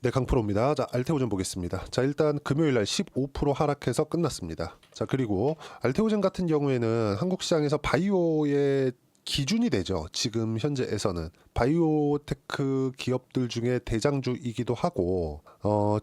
네, 강프로입니다. 자, 알테오젠 보겠습니다. 자, 일단 금요일 날 15% 하락해서 끝났습니다. 자, 그리고 알테오젠 같은 경우에는 한국 시장에서 바이오의 기준이 되죠. 지금 현재에서는 바이오테크 기업들 중에 대장주이기도 하고,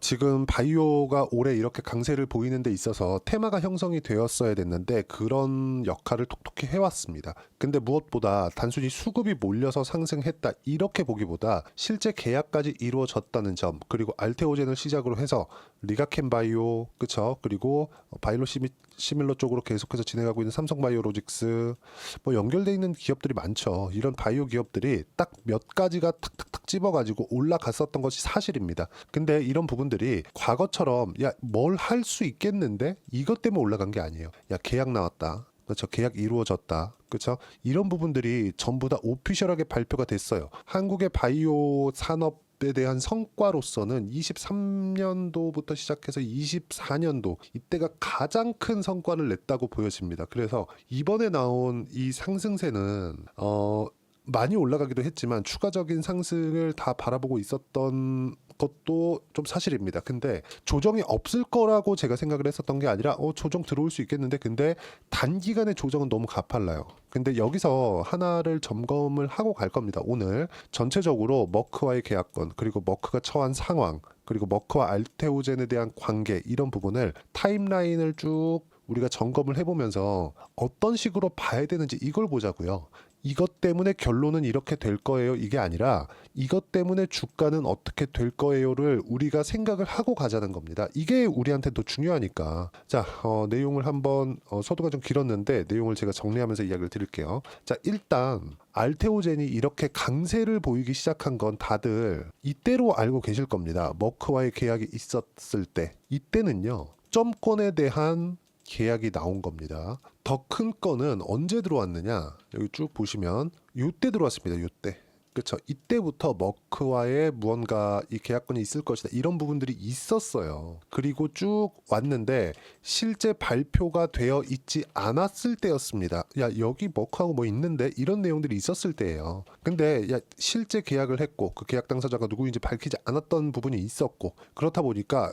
지금 바이오가 올해 이렇게 강세를 보이는 데 있어서 테마가 형성이 되었어야 됐는데 그런 역할을 톡톡히 해왔습니다. 근데 무엇보다 단순히 수급이 몰려서 상승했다 이렇게 보기보다 실제 계약까지 이루어졌다는 점, 그리고 알테오젠을 시작으로 해서 리가켄 바이오, 그쵸? 그리고 바이로 시밀러 쪽으로 계속해서 진행하고 있는 삼성바이오로직스, 뭐 연결돼 있는 기업들이 많죠. 이런 바이오 기업들이 딱 몇 가지가 탁탁탁 집어가지고 올라갔었던 것이 사실입니다. 근데 이런 부분들이 과거처럼 야 뭘 할 수 있겠는데 이것 때문에 올라간 게 아니에요. 야 계약 나왔다. 그렇죠. 계약 이루어졌다. 그렇죠. 이런 부분들이 전부 다 오피셜하게 발표가 됐어요. 한국의 바이오 산업에 대한 성과로서는 23년도부터 시작해서 24년도 이때가 가장 큰 성과를 냈다고 보여집니다. 그래서 이번에 나온 이 상승세는 많이 올라가기도 했지만 추가적인 상승을 다 바라보고 있었던 것도 좀 사실입니다. 근데 조정이 없을 거라고 제가 생각을 했었던 게 아니라 조정 들어올 수 있겠는데, 근데 단기간의 조정은 너무 가팔라요. 근데 여기서 하나를 점검을 하고 갈 겁니다. 오늘 전체적으로 머크와의 계약권, 그리고 머크가 처한 상황, 그리고 머크와 알테오젠에 대한 관계, 이런 부분을 타임라인을 쭉 우리가 점검을 해보면서 어떤 식으로 봐야 되는지 이걸 보자고요. 이것 때문에 결론은 이렇게 될 거예요, 이게 아니라 이것 때문에 주가는 어떻게 될 거예요를 우리가 생각을 하고 가자는 겁니다. 이게 우리한테 더 중요하니까. 자, 내용을 한번 서두가 좀 길었는데 내용을 제가 정리하면서 이야기를 드릴게요. 자, 일단 알테오젠이 이렇게 강세를 보이기 시작한 건 다들 이때로 알고 계실 겁니다. 머크와의 계약이 있었을 때, 이때는요 점권에 대한 계약이 나온 겁니다. 더 큰 건은 언제 들어왔느냐? 여기 쭉 보시면 요때 들어왔습니다. 요때. 그렇죠. 이때부터 머크와의 무언가 이 계약권이 있을 것이다. 이런 부분들이 있었어요. 그리고 쭉 왔는데 실제 발표가 되어 있지 않았을 때였습니다. 야, 여기 머크하고 뭐 있는데 이런 내용들이 있었을 때예요. 근데 야, 실제 계약을 했고 그 계약 당사자가 누구인지 밝히지 않았던 부분이 있었고, 그렇다 보니까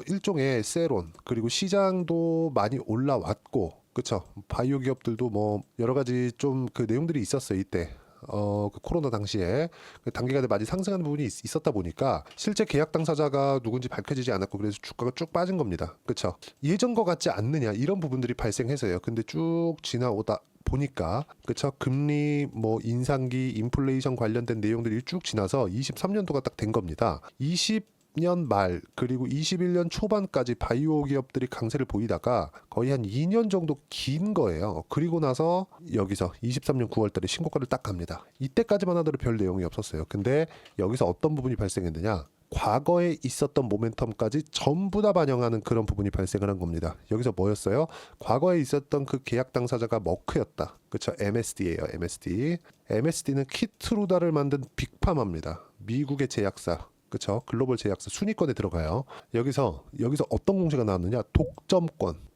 일종의 세론, 그리고 시장도 많이 올라왔고, 그쵸. 바이오 기업들도 뭐 여러 가지 좀 그 내용들이 있었어요. 이때. 그 코로나 당시에 그 단기간에 많이 상승하는 부분이 있었다 보니까 실제 계약 당사자가 누군지 밝혀지지 않았고, 그래서 주가가 쭉 빠진 겁니다. 그쵸. 예전과 같지 않느냐, 이런 부분들이 발생해서요. 근데 쭉 지나오다 보니까, 그쵸, 금리 뭐 인상기 인플레이션 관련된 내용들이 쭉 지나서 23년도가 딱 된 겁니다. 20년 말 그리고 21년 초반까지 바이오 기업들이 강세를 보이다가 거의 한 2년 정도 긴 거예요. 그리고 나서 여기서 23년 9월 달에 신고가를 딱 갑니다. 이때까지만 하더라도 별 내용이 없었어요. 근데 여기서 어떤 부분이 발생했느냐, 과거에 있었던 모멘텀까지 전부 다 반영하는 그런 부분이 발생을 한 겁니다. 여기서 뭐였어요? 과거에 있었던 그 계약 당사자가 머크였다. 그쵸? MSD예요. MSD. MSD는 키트루다를 만든 빅파마입니다. 미국의 제약사. 그쵸? 글로벌 제약사 순위권에 들어가요. 여기서 어떤 공시가 나왔느냐?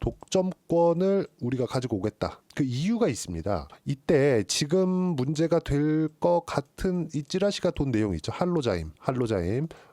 독점권을 우리가 가지고 오겠다. 그 이유가 있습니다. 이때 지금 문제가 될 것 같은 이 찌라시가 돈 내용이 있죠.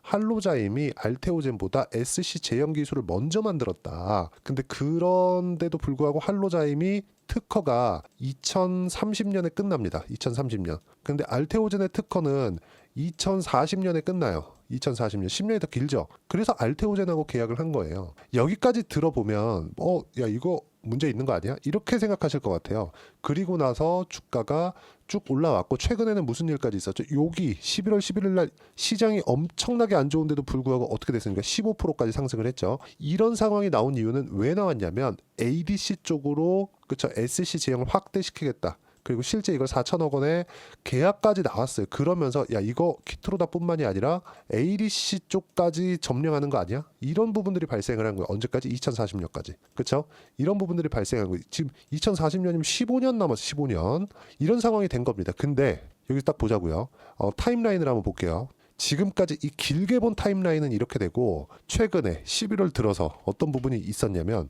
할로자임이 알테오젠보다 SC 제형 기술을 먼저 만들었다. 근데 그런데도 불구하고 할로자임이 특허가 2030년에 끝납니다. 2030년. 근데 알테오젠의 특허는 2040년에 끝나요. 2040년, 10년이 더 길죠. 그래서 알테오젠하고 계약을 한 거예요. 여기까지 들어보면 야 이거 문제 있는 거 아니야? 이렇게 생각하실 것 같아요. 그리고 나서 주가가 쭉 올라왔고, 최근에는 무슨 일까지 있었죠? 여기 11월 11일 날 시장이 엄청나게 안 좋은데도 불구하고 어떻게 됐습니까? 15%까지 상승을 했죠. 이런 상황이 나온 이유는 왜 나왔냐면 ADC 쪽으로, 그쵸, SC 제형을 확대시키겠다. 그리고 실제 이걸 4천억 원에 계약까지 나왔어요. 그러면서 야 이거 키트로다뿐만이 아니라 ADC 쪽까지 점령하는 거 아니야? 이런 부분들이 발생을 한 거예요. 언제까지? 2040년까지. 그렇죠? 이런 부분들이 발생한 거예요. 지금 2040년이면 15년 남았어. 15년. 이런 상황이 된 겁니다. 근데 여기 딱 보자고요. 타임라인을 한번 볼게요. 지금까지 이 길게 본 타임라인은 이렇게 되고, 최근에 11월 들어서 어떤 부분이 있었냐면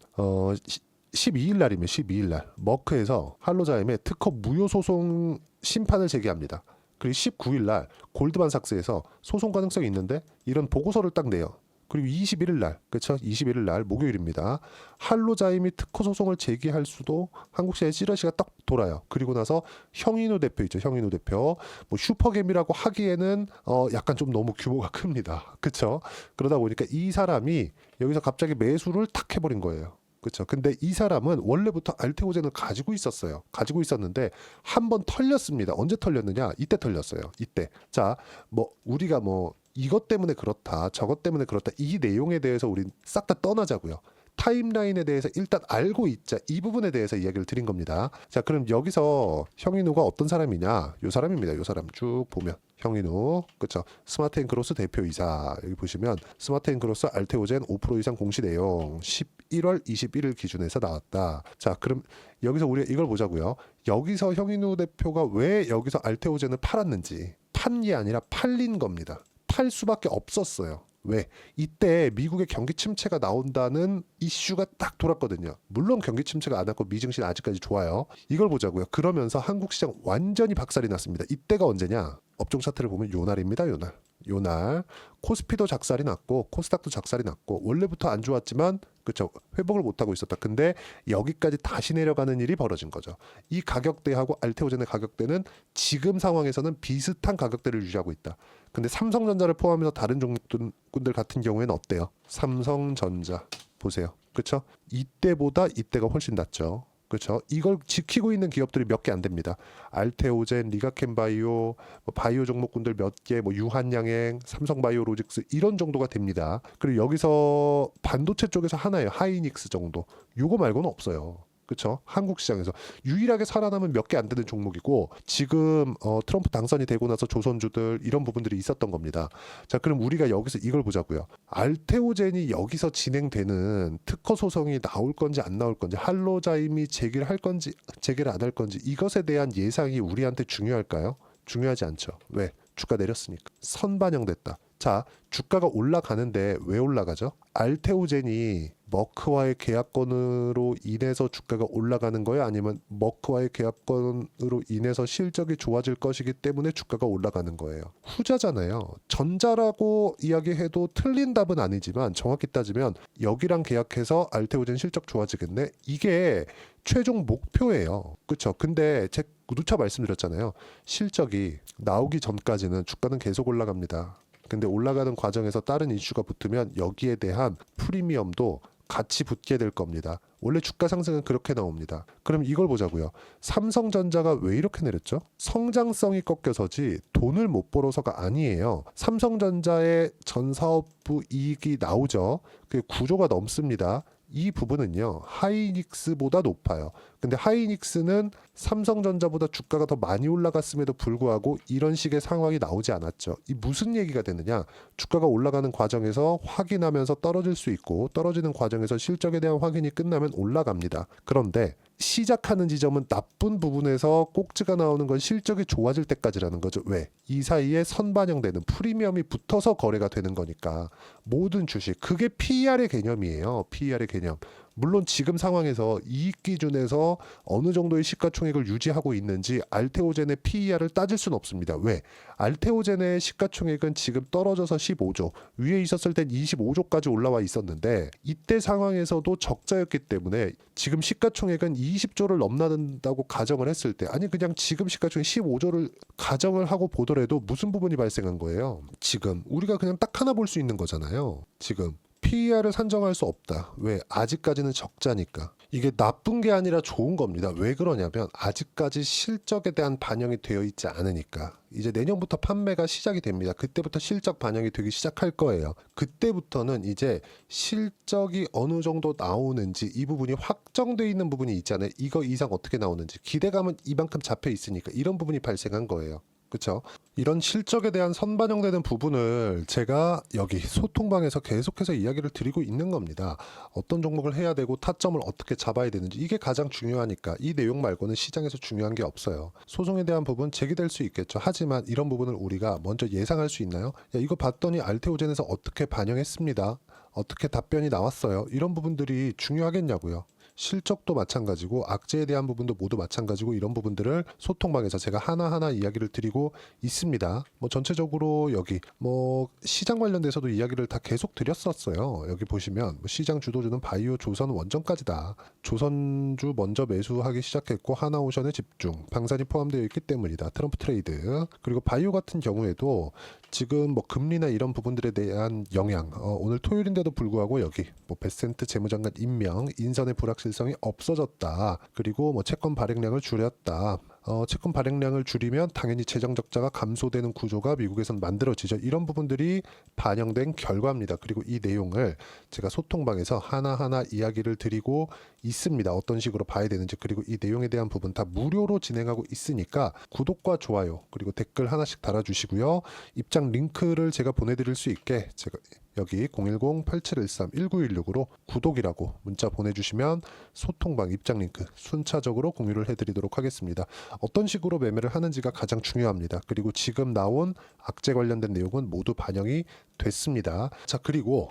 12일 날이면 12일 날 머크에서 할로자임의 특허 무효 소송 심판을 제기합니다. 그리고 19일 날 골드만삭스에서 소송 가능성이 있는데 이런 보고서를 딱 내요. 그리고 21일 날, 그렇죠? 21일 날 목요일입니다. 할로자임이 특허 소송을 제기할 수도 한국시장의 찌러시가 딱 돌아요. 그리고 나서 형인우 대표 있죠. 형인우 대표. 뭐 슈퍼겜이라고 하기에는 약간 좀 너무 규모가 큽니다. 그렇죠? 그러다 보니까 이 사람이 여기서 갑자기 매수를 탁 해버린 거예요. 그렇죠. 근데 이 사람은 원래부터 알테오젠을 가지고 있었어요. 가지고 있었는데 한 번 털렸습니다. 언제 털렸느냐? 이때 털렸어요. 이때. 자, 뭐 우리가 뭐 이것 때문에 그렇다, 저것 때문에 그렇다, 이 내용에 대해서 우린 싹 다 떠나자고요. 타임라인에 대해서 일단 알고 있자. 이 부분에 대해서 이야기를 드린 겁니다. 자, 그럼 여기서 형인우가 어떤 사람이냐? 요 사람입니다. 요 사람 쭉 보면 형인우, 그렇죠? 스마트앤그로스 대표이사. 여기 보시면 스마트앤그로스 알테오젠 5% 이상 공시 내용 11월 21일 기준에서 나왔다. 자, 그럼 여기서 우리가 이걸 보자고요. 여기서 형인우 대표가 왜 여기서 알테오젠을 팔았는지, 판 게 아니라 팔린 겁니다. 팔 수밖에 없었어요. 왜? 이때 미국의 경기 침체가 나온다는 이슈가 딱 돌았거든요. 물론 경기 침체가 안 왔고 미증시는 아직까지 좋아요. 이걸 보자고요. 그러면서 한국 시장 완전히 박살이 났습니다. 이때가 언제냐? 업종 차트를 보면 요날입니다. 요날. 요날 코스피도 작살이 났고 코스닥도 작살이 났고 원래부터 안 좋았지만 그렇죠. 회복을 못하고 있었다. 근데 여기까지 다시 내려가는 일이 벌어진 거죠. 이 가격대하고 알테오젠의 가격대는 지금 상황에서는 비슷한 가격대를 유지하고 있다. 근데 삼성전자를 포함해서 다른 종목군들 같은 경우에는 어때요? 삼성전자 보세요. 그렇죠? 이때보다 이때가 훨씬 낫죠. 그렇죠? 이걸 지키고 있는 기업들이 몇 개 안 됩니다. 알테오젠, 리가켄바이오, 뭐 바이오 종목군들 몇 개, 뭐 유한양행, 삼성바이오로직스 이런 정도가 됩니다. 그리고 여기서 반도체 쪽에서 하나예요. 하이닉스 정도. 요거 말고는 없어요. 그렇죠? 한국 시장에서 유일하게 살아남은 몇 개 안 되는 종목이고 지금 트럼프 당선이 되고 나서 조선주들 이런 부분들이 있었던 겁니다. 자, 그럼 우리가 여기서 이걸 보자고요. 알테오젠이 여기서 진행되는 특허 소송이 나올 건지 안 나올 건지, 할로자임이 제기를 할 건지 제기를 안 할 건지 이것에 대한 예상이 우리한테 중요할까요? 중요하지 않죠. 왜? 주가 내렸으니까. 선반영됐다. 자, 주가가 올라가는데 왜 올라가죠? 알테오젠이 머크와의 계약건으로 인해서 주가가 올라가는 거예요? 아니면 머크와의 계약건으로 인해서 실적이 좋아질 것이기 때문에 주가가 올라가는 거예요? 후자잖아요. 전자라고 이야기해도 틀린 답은 아니지만 정확히 따지면 여기랑 계약해서 알테오젠 실적 좋아지겠네? 이게 최종 목표예요. 그렇죠? 근데 제 누차 말씀드렸잖아요. 실적이 나오기 전까지는 주가는 계속 올라갑니다. 근데 올라가는 과정에서 다른 이슈가 붙으면 여기에 대한 프리미엄도 같이 붙게 될 겁니다. 원래 주가 상승은 그렇게 나옵니다. 그럼 이걸 보자고요. 삼성전자가 왜 이렇게 내렸죠? 성장성이 꺾여서지 돈을 못 벌어서가 아니에요. 삼성전자의 전 사업부 이익이 나오죠. 그 구조가 넘습니다. 이 부분은요 하이닉스보다 높아요. 근데 하이닉스는 삼성전자보다 주가가 더 많이 올라갔음에도 불구하고 이런 식의 상황이 나오지 않았죠. 이 무슨 얘기가 되느냐? 주가가 올라가는 과정에서 확인하면서 떨어질 수 있고 떨어지는 과정에서 실적에 대한 확인이 끝나면 올라갑니다. 그런데 시작하는 지점은 나쁜 부분에서 꼭지가 나오는 건 실적이 좋아질 때까지라는 거죠. 왜? 이 사이에 선반영되는 프리미엄이 붙어서 거래가 되는 거니까 모든 주식 그게 PER의 개념이에요. PER의 개념. 물론 지금 상황에서 이익 기준에서 어느 정도의 시가총액을 유지하고 있는지 알테오젠의 PER을 따질 수는 없습니다. 왜? 알테오젠의 시가총액은 지금 떨어져서 15조, 위에 있었을 땐 25조까지 올라와 있었는데 이때 상황에서도 적자였기 때문에 지금 시가총액은 20조를 넘나든다고 가정을 했을 때 아니 그냥 지금 시가총액 15조를 가정을 하고 보더라도 무슨 부분이 발생한 거예요? 지금 우리가 그냥 딱 하나 볼 수 있는 거잖아요. 지금 PER을 산정할 수 없다. 왜? 아직까지는 적자니까. 이게 나쁜 게 아니라 좋은 겁니다. 왜 그러냐면 아직까지 실적에 대한 반영이 되어 있지 않으니까. 이제 내년부터 판매가 시작이 됩니다. 그때부터 실적 반영이 되기 시작할 거예요. 그때부터는 이제 실적이 어느 정도 나오는지 이 부분이 확정되어 있는 부분이 있잖아요. 이거 이상 어떻게 나오는지 기대감은 이만큼 잡혀 있으니까 이런 부분이 발생한 거예요. 그렇죠? 이런 실적에 대한 선반영되는 부분을 제가 여기 소통방에서 계속해서 이야기를 드리고 있는 겁니다. 어떤 종목을 해야 되고 타점을 어떻게 잡아야 되는지 이게 가장 중요하니까 이 내용 말고는 시장에서 중요한 게 없어요. 소송에 대한 부분 제기될 수 있겠죠. 하지만 이런 부분을 우리가 먼저 예상할 수 있나요? 야, 이거 봤더니 알테오젠에서 어떻게 반영했습니다. 어떻게 답변이 나왔어요. 이런 부분들이 중요하겠냐고요. 실적도 마찬가지고 악재에 대한 부분도 모두 마찬가지고 이런 부분들을 소통방에서 제가 하나하나 이야기를 드리고 있습니다. 뭐 전체적으로 여기 뭐 시장 관련돼서도 이야기를 다 계속 드렸었어요. 여기 보시면 뭐 시장 주도주는 바이오, 조선, 원전까지다. 조선주 먼저 매수하기 시작했고 하나오션에 집중, 방산이 포함되어 있기 때문이다. 트럼프 트레이드. 그리고 바이오 같은 경우에도 지금 뭐 금리나 이런 부분들에 대한 영향, 오늘 토요일인데도 불구하고 여기 뭐 베센트 재무장관 임명, 인선의 불확실성이 없어졌다. 그리고 뭐 채권 발행량을 줄였다. 채권 발행량을 줄이면 당연히 재정 적자가 감소되는 구조가 미국에선 만들어지죠. 이런 부분들이 반영된 결과입니다. 그리고 이 내용을 제가 소통방에서 하나하나 이야기를 드리고 있습니다. 어떤 식으로 봐야 되는지, 그리고 이 내용에 대한 부분 다 무료로 진행하고 있으니까 구독과 좋아요 그리고 댓글 하나씩 달아주시고요. 입장 링크를 제가 보내드릴 수 있게 제가 여기 010-8713-1916으로 구독이라고 문자 보내주시면 소통방 입장 링크 순차적으로 공유를 해드리도록 하겠습니다. 어떤 식으로 매매를 하는지가 가장 중요합니다. 그리고 지금 나온 악재 관련된 내용은 모두 반영이 됐습니다. 자, 그리고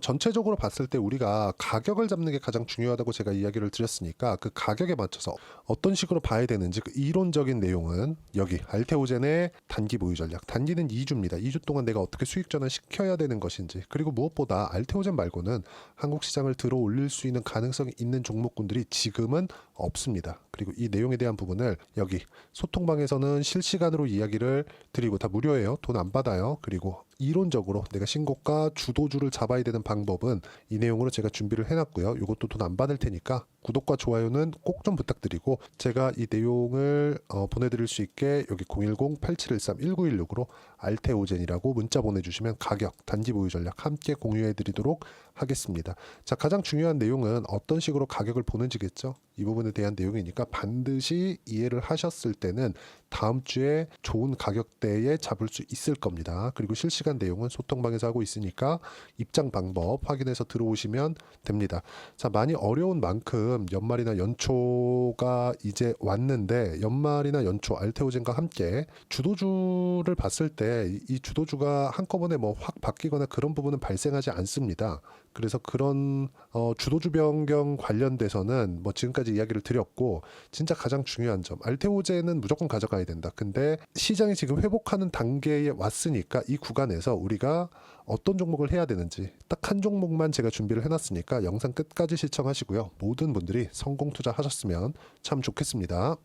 전체적으로 봤을 때 우리가 가격을 잡는 게 가장 중요하다고 제가 이야기를 드렸으니까 그 가격에 맞춰서 어떤 식으로 봐야 되는지 그 이론적인 내용은 여기 알테오젠의 단기 보유 전략. 단기는 2주입니다. 2주 동안 내가 어떻게 수익 전환시켜야 되는 것인지, 그리고 무엇보다 알테오젠 말고는 한국 시장을 들어 올릴 수 있는 가능성이 있는 종목군들이 지금은 없습니다. 그리고 이 내용에 대한 부분을 여기 소통방에서는 실시간으로 이야기를 드리고 다 무료예요. 돈 안 받아요. 그리고 이론적으로 내가 신고가 주도주를 잡아야 되는 방법은 이 내용으로 제가 준비를 해놨고요. 이것도 돈 안 받을 테니까 구독과 좋아요는 꼭 좀 부탁드리고, 제가 이 내용을 보내드릴 수 있게 여기 010-8713-1916으로 알테오젠이라고 문자 보내주시면 가격, 단기 보유 전략 함께 공유해드리도록 하겠습니다. 자, 가장 중요한 내용은 어떤 식으로 가격을 보는지겠죠. 이 부분에 대한 내용이니까 반드시 이해를 하셨을 때는 다음 주에 좋은 가격대에 잡을 수 있을 겁니다. 그리고 실시간 내용은 소통방에서 하고 있으니까 입장 방법 확인해서 들어오시면 됩니다. 자, 많이 어려운 만큼 연말이나 연초가 이제 왔는데, 연말이나 연초 알테오젠과 함께 주도주를 봤을 때 이 주도주가 한꺼번에 뭐 확 바뀌거나 그런 부분은 발생하지 않습니다. 그래서 그런 주도주 변경 관련돼서는 뭐 지금까지 이야기를 드렸고, 진짜 가장 중요한 점, 알테오젠은 무조건 가져가야 된다. 근데 시장이 지금 회복하는 단계에 왔으니까 이 구간에서 우리가 어떤 종목을 해야 되는지 딱 한 종목만 제가 준비를 해놨으니까 영상 끝까지 시청하시고요. 모든 분들이 성공 투자하셨으면 참 좋겠습니다.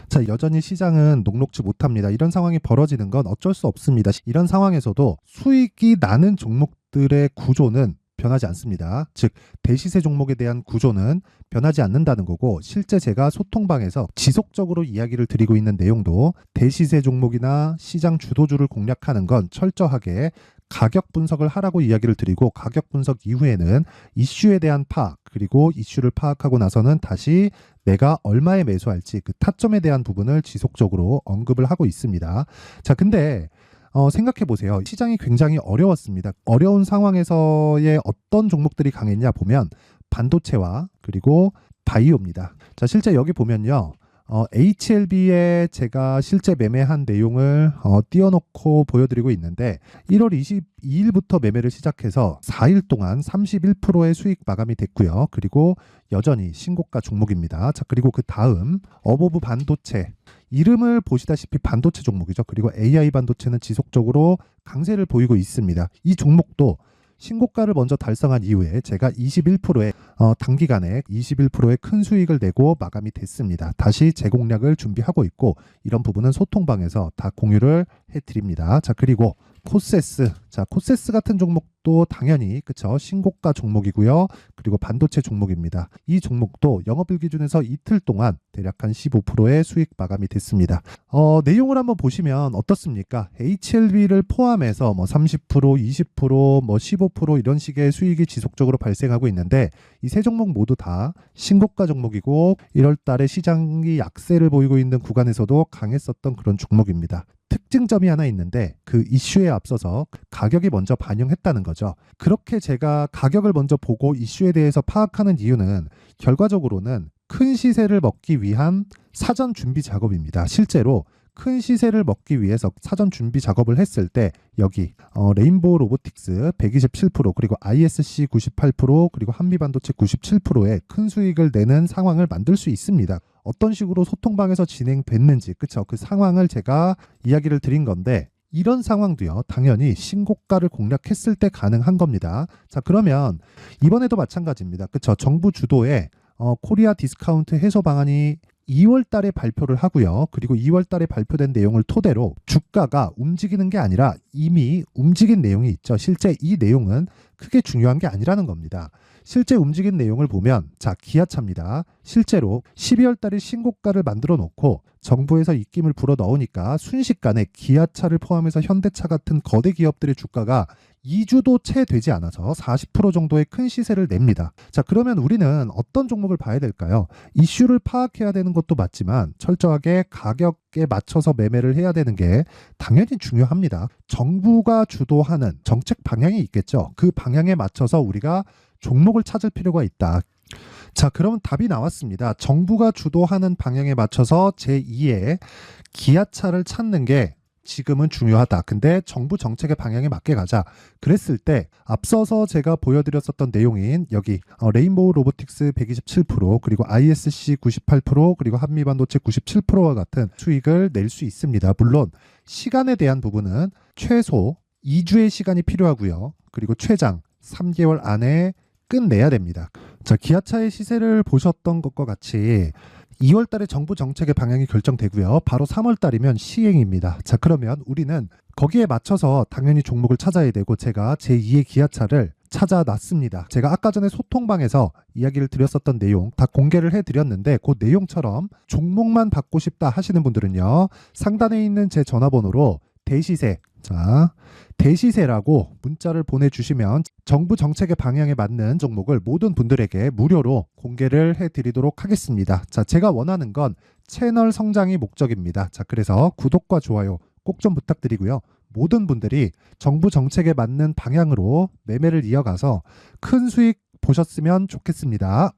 자, 여전히 시장은 녹록지 못합니다. 이런 상황이 벌어지는 건 어쩔 수 없습니다. 이런 상황에서도 수익이 나는 종목들의 구조는 변하지 않습니다. 즉, 대시세 종목에 대한 구조는 변하지 않는다는 거고, 실제 제가 소통방에서 지속적으로 이야기를 드리고 있는 내용도 대시세 종목이나 시장 주도주를 공략하는 건 철저하게 가격 분석을 하라고 이야기를 드리고, 가격 분석 이후에는 이슈에 대한 파악, 그리고 이슈를 파악하고 나서는 다시 내가 얼마에 매수할지 그 타점에 대한 부분을 지속적으로 언급을 하고 있습니다. 자, 근데 생각해 보세요. 시장이 굉장히 어려웠습니다. 어려운 상황에서의 어떤 종목들이 강했냐 보면 반도체와 그리고 바이오입니다. 자, 실제 여기 보면요. HLB에 제가 실제 매매한 내용을 띄워놓고 보여드리고 있는데, 1월 22일부터 매매를 시작해서 4일 동안 31%의 수익 마감이 됐고요. 그리고 여전히 신고가 종목입니다. 자, 그리고 그 다음 어보브 반도체, 이름을 보시다시피 반도체 종목이죠. 그리고 AI 반도체는 지속적으로 강세를 보이고 있습니다. 이 종목도 신고가를 먼저 달성한 이후에 제가 21%의 단기간에 21%의 큰 수익을 내고 마감이 됐습니다. 다시 재공략을 준비하고 있고, 이런 부분은 소통방에서 다 공유를 해드립니다. 자, 그리고 코세스. 자, 코세스 같은 종목도 당연히 그쵸, 신고가 종목이고요. 그리고 반도체 종목입니다. 이 종목도 영업일 기준에서 이틀 동안 대략 한 15%의 수익 마감이 됐습니다. 내용을 한번 보시면 어떻습니까? HLB를 포함해서 뭐 30%, 20%, 뭐 15% 이런 식의 수익이 지속적으로 발생하고 있는데, 이 세 종목 모두 다 신고가 종목이고 1월 달에 시장이 약세를 보이고 있는 구간에서도 강했었던 그런 종목입니다. 특징점이 하나 있는데, 그 이슈에 앞서서 가격이 먼저 반영했다는 거죠. 그렇게 제가 가격을 먼저 보고 이슈에 대해서 파악하는 이유는 결과적으로는 큰 시세를 먹기 위한 사전 준비 작업입니다. 실제로 큰 시세를 먹기 위해서 사전 준비 작업을 했을 때 여기 레인보우 로보틱스 127% 그리고 ISC 98% 그리고 한미반도체 97%의 큰 수익을 내는 상황을 만들 수 있습니다. 어떤 식으로 소통방에서 진행됐는지 그쵸? 그 상황을 제가 이야기를 드린 건데 이런 상황도요. 당연히 신고가를 공략했을 때 가능한 겁니다. 자, 그러면 이번에도 마찬가지입니다. 그쵸? 정부 주도의 코리아 디스카운트 해소 방안이 2월 달에 발표를 하고요. 그리고 2월 달에 발표된 내용을 토대로 주가가 움직이는 게 아니라 이미 움직인 내용이 있죠. 실제 이 내용은 크게 중요한 게 아니라는 겁니다. 실제 움직인 내용을 보면 자, 기아차입니다. 실제로 12월 달에 신고가를 만들어 놓고 정부에서 입김을 불어 넣으니까 순식간에 기아차를 포함해서 현대차 같은 거대 기업들의 주가가 2주도 채 되지 않아서 40% 정도의 큰 시세를 냅니다. 자, 그러면 우리는 어떤 종목을 봐야 될까요? 이슈를 파악해야 되는 것도 맞지만 철저하게 가격에 맞춰서 매매를 해야 되는 게 당연히 중요합니다. 정부가 주도하는 정책 방향이 있겠죠. 그 방향에 맞춰서 우리가 종목을 찾을 필요가 있다. 자, 그럼 답이 나왔습니다. 정부가 주도하는 방향에 맞춰서 제2의 기아차를 찾는 게 지금은 중요하다. 근데 정부 정책의 방향에 맞게 가자. 그랬을 때 앞서서 제가 보여드렸었던 내용인 여기 레인보우 로보틱스 127% 그리고 ISC 98% 그리고 한미반도체 97%와 같은 수익을 낼 수 있습니다. 물론 시간에 대한 부분은 최소 2주의 시간이 필요하고요. 그리고 최장 3개월 안에 끝내야 됩니다. 자, 기아차의 시세를 보셨던 것과 같이 2월 달에 정부 정책의 방향이 결정되고요. 바로 3월 달이면 시행입니다. 자, 그러면 우리는 거기에 맞춰서 당연히 종목을 찾아야 되고 제가 제2의 기아차를 찾아놨습니다. 제가 아까 전에 소통방에서 이야기를 드렸었던 내용 다 공개를 해드렸는데 그 내용처럼 종목만 받고 싶다 하시는 분들은요. 상단에 있는 제 전화번호로 대시세, 자, 대시세라고 문자를 보내주시면 정부 정책의 방향에 맞는 종목을 모든 분들에게 무료로 공개를 해드리도록 하겠습니다. 자, 제가 원하는 건 채널 성장이 목적입니다. 자, 그래서 구독과 좋아요 꼭 좀 부탁드리고요. 모든 분들이 정부 정책에 맞는 방향으로 매매를 이어가서 큰 수익 보셨으면 좋겠습니다.